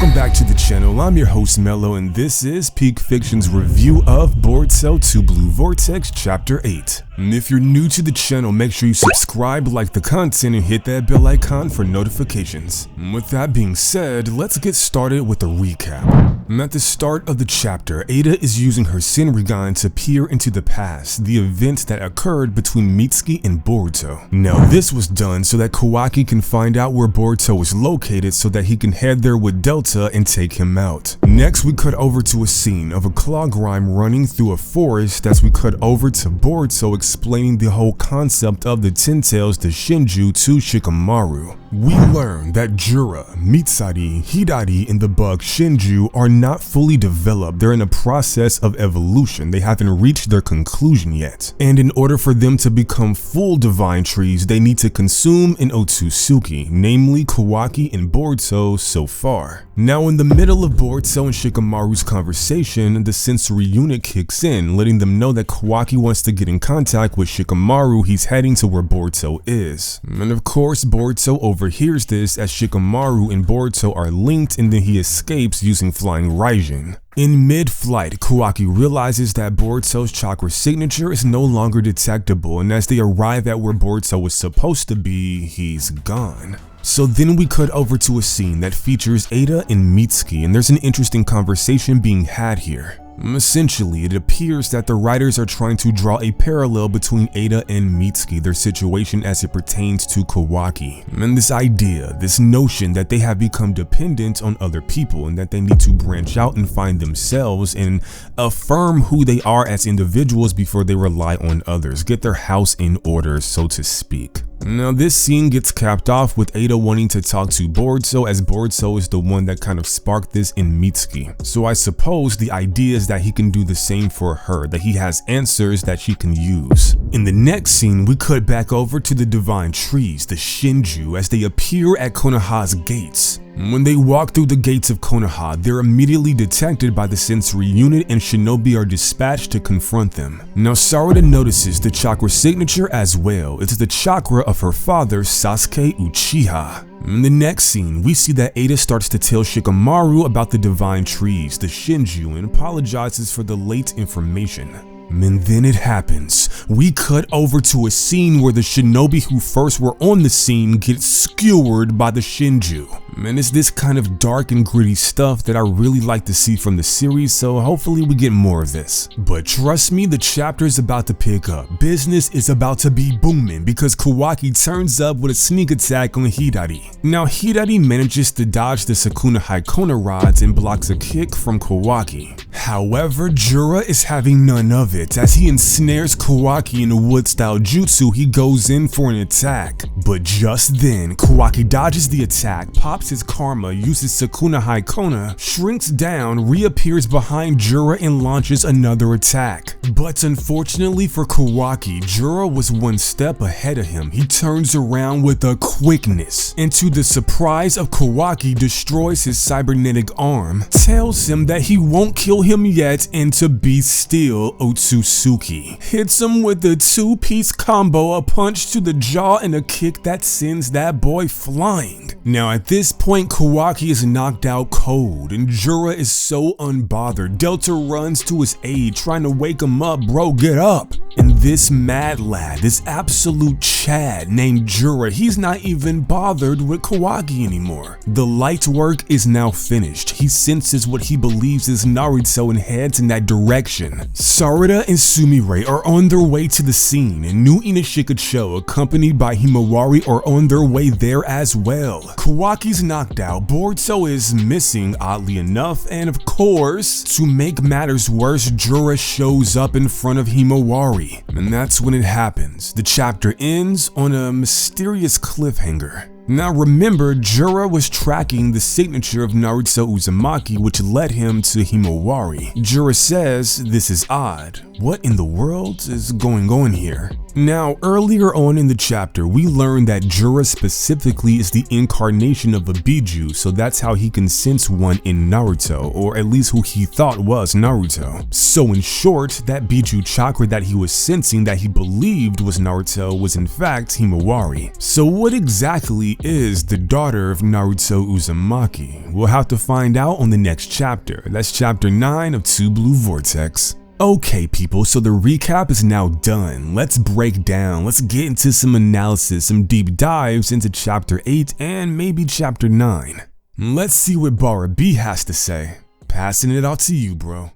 Welcome back to the channel. I'm your host Mello, and this is Peak Fiction's review of Boruto TBV Vortex Chapter 8. And if you're new to the channel, make sure you subscribe, like the content, and hit that bell icon for notifications. And with that being said, let's get started with a recap. And at the start of the chapter, Ada is using her Senrigan to peer into the past, the event that occurred between Mitsuki and Boruto. Now this was done so that Kawaki can find out where Boruto is located so that he can head there with Delta and take him out. Next we cut over to a scene of a clog rhyme running through a forest as we cut over to Boruto explaining the whole concept of the Ten Tails to Shinju to Shikamaru. We learn that Juran, Himari, Hideari, and the bug Shinju are not fully developed. They're in a process of evolution. They haven't reached their conclusion yet. And in order for them to become full divine trees, they need to consume an Otsutsuki, namely Kawaki and Boruto so far. Now in the middle of Boruto and Shikamaru's conversation, the sensory unit kicks in, letting them know that Kawaki wants to get in contact with Shikamaru. He's heading to where Boruto is. And of course, Boruto overhears this as Shikamaru and Boruto are linked, and then he escapes using flying Raijin. In mid-flight, Kawaki realizes that Boruto's chakra signature is no longer detectable, and as they arrive at where Boruto was supposed to be, he's gone. So then we cut over to a scene that features Ada and Mitsuki, and there's an interesting conversation being had here. Essentially, it appears that the writers are trying to draw a parallel between Ada and Mitsuki, their situation as it pertains to Kawaki. And this idea, this notion that they have become dependent on other people and that they need to branch out and find themselves and affirm who they are as individuals before they rely on others, get their house in order, so to speak. Now this scene gets capped off with Ada wanting to talk to Boruto, as Boruto is the one that kind of sparked this in Mitsuki. So I suppose the idea is that he can do the same for her, that he has answers that she can use. In the next scene, we cut back over to the divine trees, the Shinju, as they appear at Konoha's gates. When they walk through the gates of Konoha, they're immediately detected by the sensory unit and shinobi are dispatched to confront them. Now Sarada notices the chakra signature as well. It's the chakra of her father, Sasuke Uchiha. In the next scene, we see that Ada starts to tell Shikamaru about the divine trees, the Shinju, and apologizes for the late information. And then it happens. We cut over to a scene where the shinobi who first were on the scene get skewered by the Shinju. And it's this kind of dark and gritty stuff that I really like to see from the series, so hopefully we get more of this. But trust me, the chapter is about to pick up. Business is about to be booming because Kawaki turns up with a sneak attack on Hideari. Now Hideari manages to dodge the Sukuna Haikona rods and blocks a kick from Kawaki. However, Juran is having none of it. As he ensnares Kawaki in a wood-style jutsu, he goes in for an attack. But just then, Kawaki dodges the attack, pops his karma, uses Sukuna Haikona, shrinks down, reappears behind Juran and launches another attack. But unfortunately for Kawaki, Juran was one step ahead of him. He turns around with a quickness, and to the surprise of Kawaki, destroys his cybernetic arm, tells him that he won't kill him yet and to be still. Otsutsuki hits him with a two-piece combo, a punch to the jaw and a kick that sends that boy flying. Now at this point, Kawaki is knocked out cold and Juran is so unbothered. Delta runs to his aid, trying to wake him up. Bro, get up. And this mad lad, this absolute Chad named Juran, he's not even bothered with Kawaki anymore. The light work is now finished. He senses what he believes is Naruto and heads in that direction. Sarada and Sumire are on their way to the scene, and New Inashikacho, accompanied by Himari, are on their way there as well. Kawaki's knocked out, Boruto is missing oddly enough, and of course, to make matters worse, Juran shows up in front of Himari. And that's when it happens. The chapter ends on a mysterious cliffhanger. Now remember, Juran was tracking the signature of Naruto Uzumaki, which led him to Himawari. Juran says, "This is odd. What in the world is going on here?" Now, earlier on in the chapter, we learned that Jura specifically is the incarnation of a Biju, so that's how he can sense one in Naruto, or at least who he thought was Naruto. So in short, that Biju chakra that he was sensing that he believed was Naruto was in fact Himawari. So what exactly is the daughter of Naruto Uzumaki? We'll have to find out on the next chapter. That's chapter 9 of 2 Blue Vortex. Okay people, so the recap is now done. Let's break down, let's get into some analysis, some deep dives into chapter 8 and maybe chapter 9. Let's see what Baara B has to say. Passing it out to you, bro.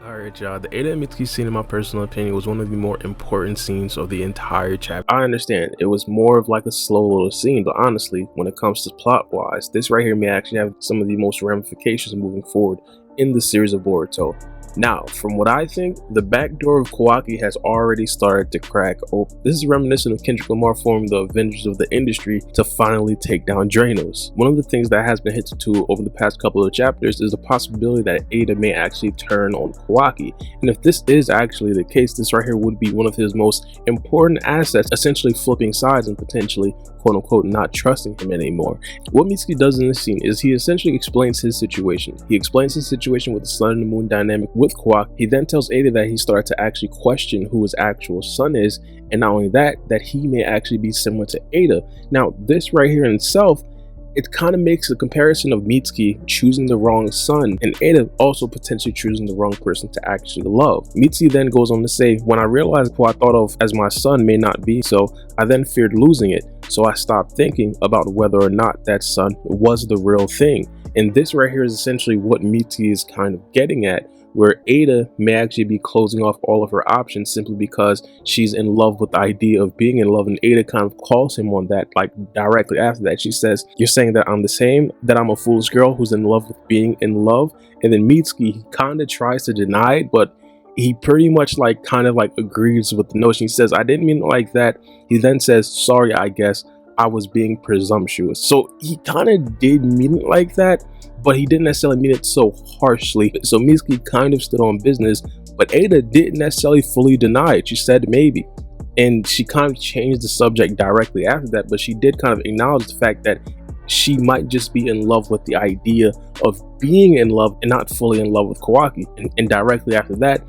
Alright y'all, the Ada and Mitsuki scene in my personal opinion was one of the more important scenes of the entire chapter. I understand, it was more of like a slow little scene, but honestly, when it comes to plot wise, this right here may actually have some of the most ramifications moving forward in the series of Boruto. Now, from what I think, the back door of Kawaki has already started to crack open. This is reminiscent of Kendrick Lamar forming the Avengers of the industry to finally take down Dranos. One of the things that has been hinted to over the past couple of chapters is the possibility that Ada may actually turn on Kawaki. And if this is actually the case, this right here would be one of his most important assets, essentially flipping sides and potentially quote-unquote not trusting him anymore. What Mitsuki does in this scene is he essentially explains his situation. He explains his situation with the sun and the moon dynamic with Kawaki. He then tells Ada that he started to actually question who his actual son is, and not only that, that he may actually be similar to Ada. Now, this right here in itself, it kind of makes a comparison of Mitsuki choosing the wrong son and Ada also potentially choosing the wrong person to actually love. Mitsuki then goes on to say, when I realized who I thought of as my son may not be so, I then feared losing it. So I stopped thinking about whether or not that son was the real thing. And this right here is essentially what Mitsuki is kind of getting at, where Ada may actually be closing off all of her options simply because she's in love with the idea of being in love, and Ada kind of calls him on that, like directly after that. She says, you're saying that I'm the same, that I'm a foolish girl who's in love with being in love. And then Mitsuki, he kind of tries to deny it, but he pretty much kind of agrees with the notion. He says, I didn't mean it like that. He then says, sorry, I guess I was being presumptuous. So he kind of did mean it like that, but he didn't necessarily mean it so harshly. So Mitsuki kind of stood on business, but Ada didn't necessarily fully deny it. She said maybe, and she kind of changed the subject directly after that, but she did kind of acknowledge the fact that she might just be in love with the idea of being in love and not fully in love with Kawaki. And directly after that,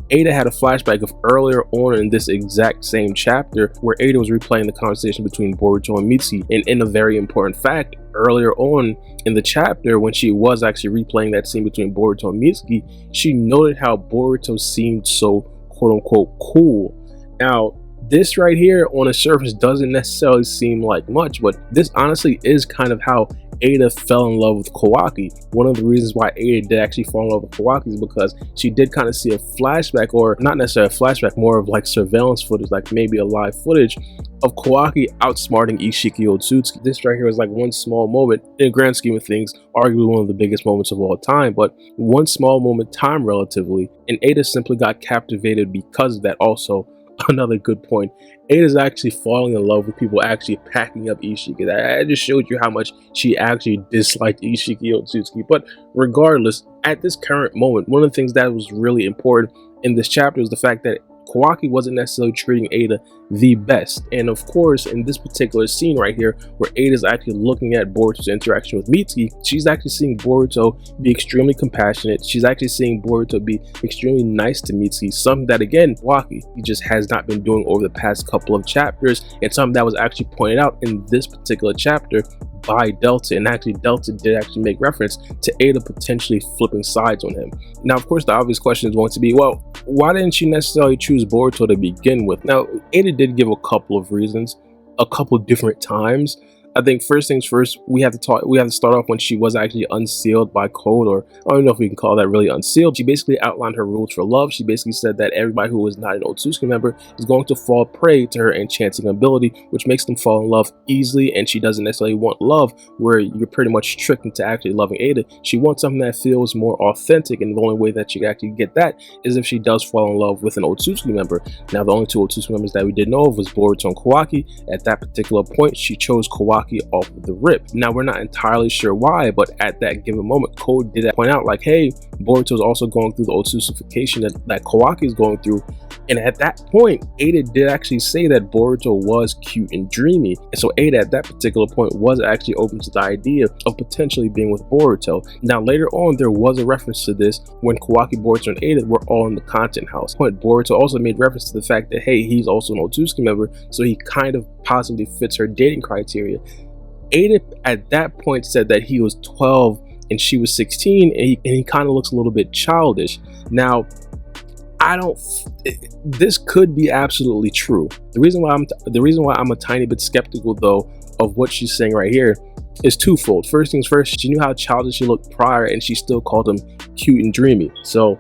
Ada had a flashback of earlier on in this exact same chapter where Ada was replaying the conversation between Boruto and Mitsuki. And in a very important fact, earlier on in the chapter when she was actually replaying that scene between Boruto and Mitsuki, she noted how Boruto seemed so quote-unquote cool. Now, this right here on the surface doesn't necessarily seem like much, but this honestly is kind of how Ada fell in love with Kawaki. One of the reasons why Ada did actually fall in love with Kawaki is because she did kind of see a flashback, or not necessarily a flashback, more of surveillance footage, maybe a live footage of Kawaki outsmarting Ishiki Otsutsuki. This right here is one small moment in the grand scheme of things, arguably one of the biggest moments of all time, but one small moment time relatively, and Ada simply got captivated because of that. Also, another good point, Ada's actually falling in love with people actually packing up Ishiki. That just showed you how much she actually disliked Ishiki Otsutsuki. But regardless, at this current moment, one of the things that was really important in this chapter is the fact that Kawaki wasn't necessarily treating Ada the best. And of course, in this particular scene right here, where Ada's actually looking at Boruto's interaction with Mitsuki, she's actually seeing Boruto be extremely compassionate. She's actually seeing Boruto be extremely nice to Mitsuki, something that, again, Kawaki, he just has not been doing over the past couple of chapters, and something that was actually pointed out in this particular chapter by Delta. And actually Delta did actually make reference to Ada potentially flipping sides on him. Now, of course, the obvious question is going to be, well, why didn't she necessarily choose Boruto to begin with? Now, Ada did give a couple of reasons, a couple different times. I think first things first, we have to start off when she was actually unsealed by Code, or I don't know if we can call that really unsealed. She basically outlined her rules for love. She basically said that everybody who was not an Otsutsuki member is going to fall prey to her enchanting ability, which makes them fall in love easily, and she doesn't necessarily want love where you're pretty much tricked into actually loving Ada. She wants something that feels more authentic, and the only way that she can actually get that is if she does fall in love with an Otsutsuki member. Now, the only two Otsutsuki members that we did know of was Boruto and Kawaki. At that particular point, she chose Kawaki off of the rip. Now, we're not entirely sure why, but at that given moment, Code did point out hey, Boruto is also going through the otsification that Kawaki is going through. And at that point, Ada did actually say that Boruto was cute and dreamy. And so Ada at that particular point was actually open to the idea of potentially being with Boruto. Now later on, there was a reference to this when Kawaki, Boruto, and Ada were all in the content house. But Boruto also made reference to the fact that, hey, he's also an Otsutsuki member, so he kind of possibly fits her dating criteria. Ada at that point said that he was 12 and she was 16, and he kind of looks a little bit childish. Now, this could be absolutely true. The reason why I'm a tiny bit skeptical though of what she's saying right here is twofold. First things first, she knew how childish she looked prior and she still called him cute and dreamy. So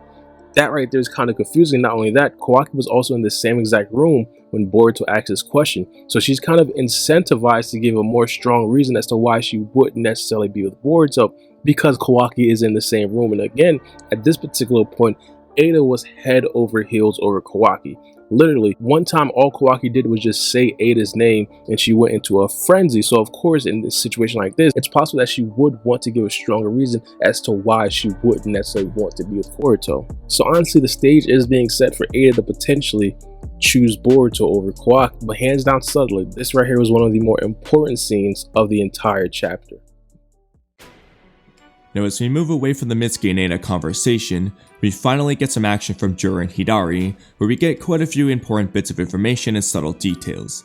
that right there is kind of confusing. Not only that, Kawaki was also in the same exact room when Boruto asked this question. So she's kind of incentivized to give a more strong reason as to why she wouldn't necessarily be with Boruto, because Kawaki is in the same room. And again, at this particular point, Ada was head over heels over Kawaki. Literally, one time all Kawaki did was just say Ada's name and she went into a frenzy. So of course, in this situation like this, it's possible that she would want to give a stronger reason as to why she wouldn't necessarily want to be with Boruto. So honestly, the stage is being set for Ada to potentially choose Boruto over Kawaki, but hands down subtly, this right here was one of the more important scenes of the entire chapter. Now as we move away from the Mitsuki and Ada conversation, we finally get some action from Juran Hideari, where we get quite a few important bits of information and subtle details.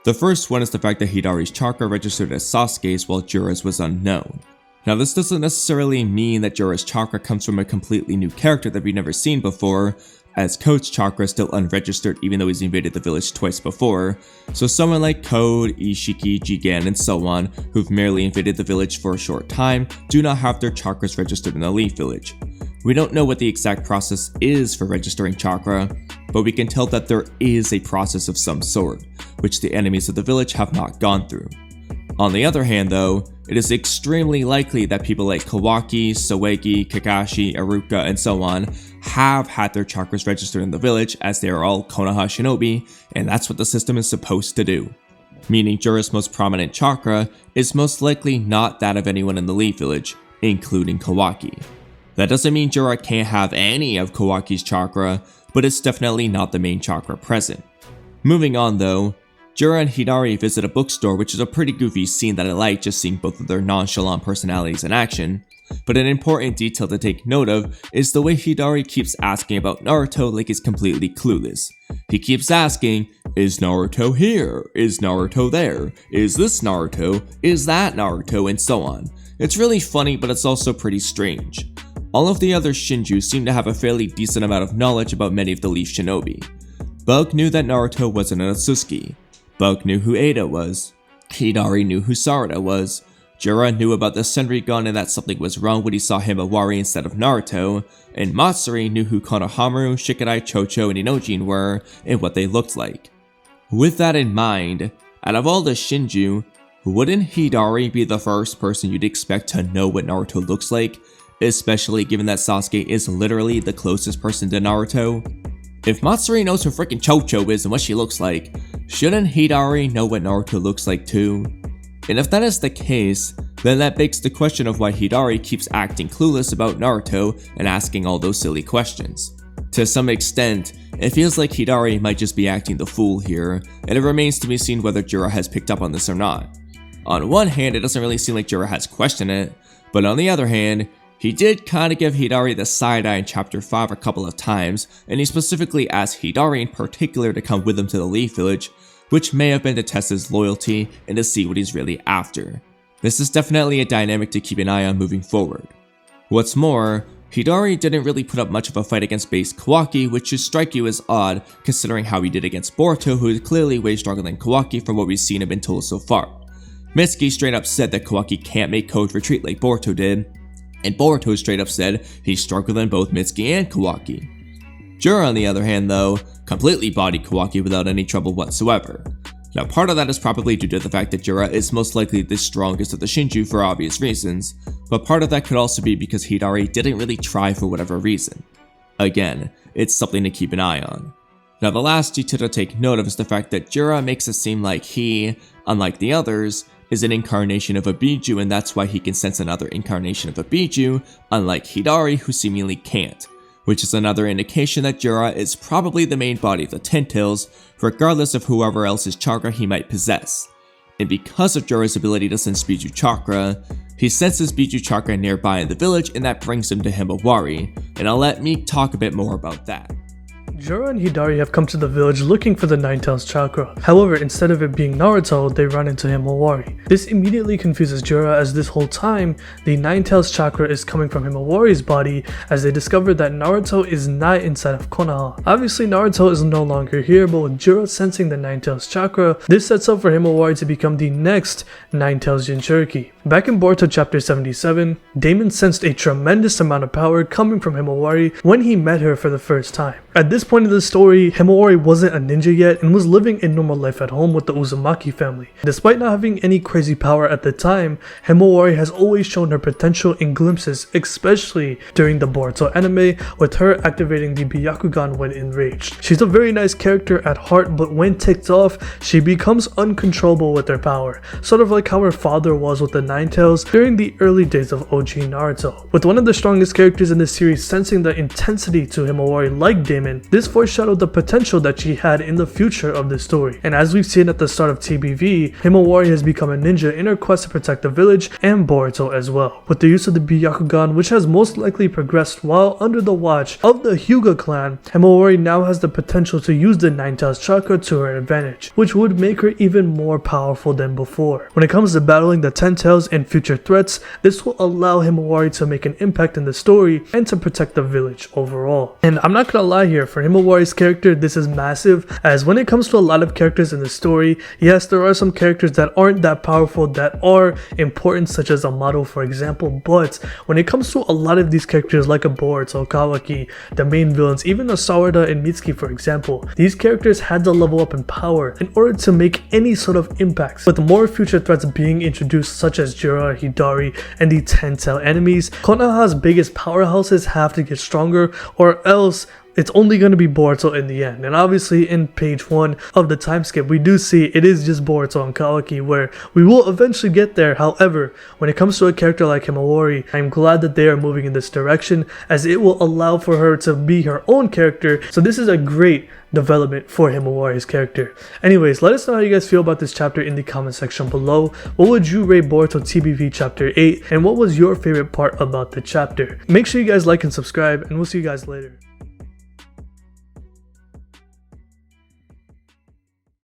The first one is the fact that Hideari's chakra registered as Sasuke's while Jura's was unknown. Now this doesn't necessarily mean that Jura's chakra comes from a completely new character that we've never seen before, as Code's chakra is still unregistered even though he's invaded the village twice before, so someone like Code, Ishiki, Jigen, and so on, who've merely invaded the village for a short time, do not have their chakras registered in the Leaf Village. We don't know what the exact process is for registering chakra, but we can tell that there is a process of some sort, which the enemies of the village have not gone through. On the other hand though, it is extremely likely that people like Kawaki, Soegi, Kakashi, Iruka, and so on have had their chakras registered in the village, as they are all Konoha shinobi, and that's what the system is supposed to do. Meaning Jura's most prominent chakra is most likely not that of anyone in the Leaf Village, including Kawaki. That doesn't mean Jura can't have any of Kawaki's chakra, but it's definitely not the main chakra present. Moving on though, Jura and Hideari visit a bookstore, which is a pretty goofy scene that I like, just seeing both of their nonchalant personalities in action. But an important detail to take note of is the way Hideari keeps asking about Naruto like he's completely clueless. He keeps asking, is Naruto here? Is Naruto there? Is this Naruto? Is that Naruto? And so on. It's really funny, but it's also pretty strange. All of the other Shinju seem to have a fairly decent amount of knowledge about many of the Leaf Shinobi. Bug knew that Naruto wasn't an Otsutsuki. Bug knew who Ada was. Hideari knew who Sarada was. Jura knew about the Senrigan and that something was wrong when he saw Himawari instead of Naruto, and Matsuri knew who Konohamaru, Shikadai, Chocho, and Inojin were, and what they looked like. With that in mind, out of all the Shinju, wouldn't Hideari be the first person you'd expect to know what Naruto looks like, especially given that Sasuke is literally the closest person to Naruto? If Matsuri knows who freaking Chocho is and what she looks like, shouldn't Hideari know what Naruto looks like too? And if that is the case, then that begs the question of why Hideari keeps acting clueless about Naruto and asking all those silly questions. To some extent, it feels like Hideari might just be acting the fool here, and it remains to be seen whether Jura has picked up on this or not. On one hand, it doesn't really seem like Jura has questioned it, but on the other hand, he did kinda give Hideari the side eye in chapter 5 a couple of times, and he specifically asked Hideari in particular to come with him to the Leaf Village, which may have been to test his loyalty and to see what he's really after. This is definitely a dynamic to keep an eye on moving forward. What's more, Hideari didn't really put up much of a fight against base Kawaki, which should strike you as odd considering how he did against Boruto, who is clearly way stronger than Kawaki from what we've seen and been told so far. Mitsuki straight up said that Kawaki can't make Code retreat like Boruto did, and Boruto straight up said he's stronger than both Mitsuki and Kawaki. Jura, on the other hand though, completely bodied Kawaki without any trouble whatsoever. Now part of that is probably due to the fact that Jura is most likely the strongest of the Shinju for obvious reasons, but part of that could also be because Hideari didn't really try for whatever reason. Again, it's something to keep an eye on. Now the last detail to take note of is the fact that Jura makes it seem like he, unlike the others, is an incarnation of a Biju, and that's why he can sense another incarnation of a Biju, unlike Hidari, who seemingly can't, which is another indication that Jura is probably the main body of the Ten Tails, regardless of whoever else's chakra he might possess. And because of Jura's ability to sense Biju chakra, he senses Biju chakra nearby in the village, and that brings him to Himawari, and I'll let Meek talk a bit more about that. Juran and Hideari have come to the village looking for the Nine-Tails chakra. However, instead of it being Naruto, they run into Himawari. This immediately confuses Jura, as this whole time, the Nine-Tails chakra is coming from Himawari's body, as they discover that Naruto is not inside of Konoha. Obviously, Naruto is no longer here, but with Jura sensing the Nine-Tails chakra, this sets up for Himawari to become the next Nine-Tails Jinchuriki. Back in Boruto chapter 77, Damon sensed a tremendous amount of power coming from Himawari when he met her for the first time. At this point in the story, Himawari wasn't a ninja yet and was living a normal life at home with the Uzumaki family. Despite not having any crazy power at the time, Himawari has always shown her potential in glimpses, especially during the Boruto anime, with her activating the Byakugan when enraged. She's a very nice character at heart, but when ticked off, she becomes uncontrollable with her power, sort of like how her father was with the Nine-Tails during the early days of OG Naruto. With one of the strongest characters in the series sensing the intensity to Himawari like Damon, this foreshadowed the potential that she had in the future of the story. And as we've seen at the start of TBV, Himawari has become a ninja in her quest to protect the village and Boruto as well. With the use of the Byakugan, which has most likely progressed while under the watch of the Hyuga clan, Himawari now has the potential to use the Nine-Tails chakra to her advantage, which would make her even more powerful than before. When it comes to battling the Ten Tails and future threats, this will allow Himawari to make an impact in the story and to protect the village overall. And I'm not gonna lie here, for Himawari's character, this is massive, as when it comes to a lot of characters in the story, yes, there are some characters that aren't that powerful that are important, such as Amato for example, but when it comes to a lot of these characters like a Boruto, Kawaki, the main villains, even a Sawada and Mitsuki for example, these characters had to level up in power in order to make any sort of impacts. With more future threats being introduced such as Jura, Hidari, and the Ten-Tail enemies, Konoha's biggest powerhouses have to get stronger, or else it's only going to be Boruto in the end. And obviously in page 1 of the time skip, we do see it is just Boruto and Kawaki, where we will eventually get there. However, when it comes to a character like Himawari, I'm glad that they are moving in this direction, as it will allow for her to be her own character. So this is a great development for Himawari's character. Anyways, let us know how you guys feel about this chapter in the comment section below. What would you rate Boruto TBV chapter 8, and what was your favorite part about the chapter? Make sure you guys like and subscribe, and we'll see you guys later.